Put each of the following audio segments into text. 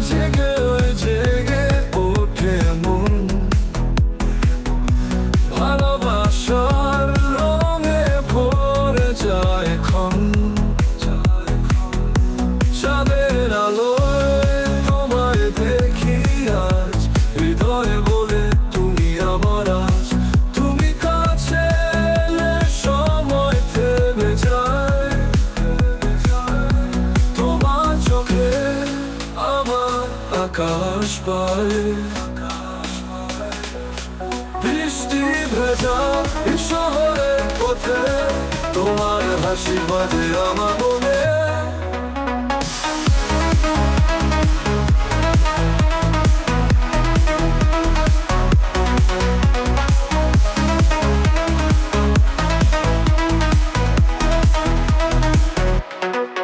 জেগে জেগে ওঠে মন, ভালোবাসার রঙে ভরে যায় ক্ষণ। চাঁদের আলোয় তোমায় দেখি আজ, হৃদয়ে বলে তুমি আমার আজ। তুমি কাছে এলে সময় থেমে যায়, তোমার চোখে আমার আকাশ পায়। বৃষ্টি ভেজা এই শহরের পথে তোমার হাসি বাজে আমার মনে।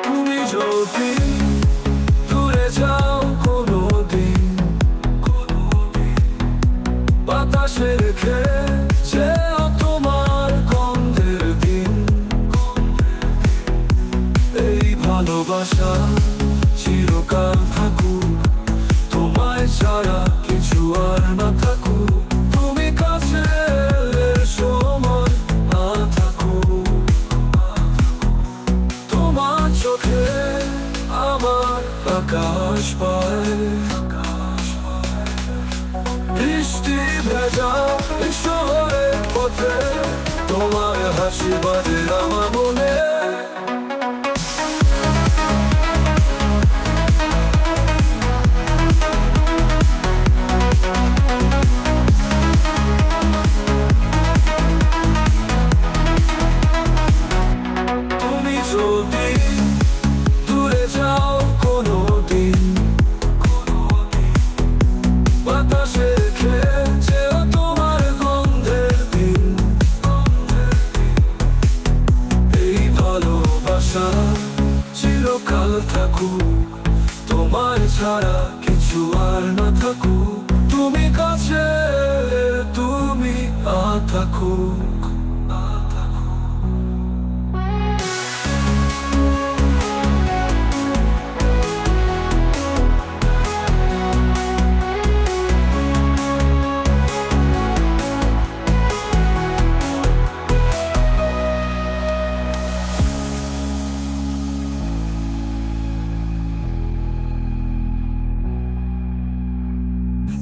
তুমি যদি দূরে যাও কোনো দিন, বাতাসে রেখে যেও তোমার গন্ধের দিন। এই ভালোবাসা চিরকাল থাকুক, তোমায় ছাড়া কিছু আর না থাকুক। তুমি কাছে এলে সময় না থাকুক, তোমার চোখে আমার আকাশ পায়। বৃষ্টি ভেজা এই শহরের পথে তোমার হাসি বাজে আমার মনে। তুমি যদি দূরে যাও কোনো দিন, বাতাসে রেখে যেও তোমার গন্ধের দিন। এই ভালোবাসা চিরকাল থাকুক, তোমার ছাড়া কিছু আর না থাকুক। তুমি কাছে এলে তুমি থাকুক।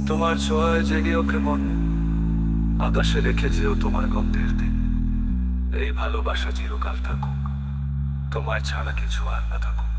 তোমার ছোঁয়ায় জেগে ওঠে মন, আকাশে রেখে যেও তোমার গন্ধের দিন। এই ভালোবাসা চিরকাল থাকুক, তোমার ছাড়া কিছু আর না থাকুক।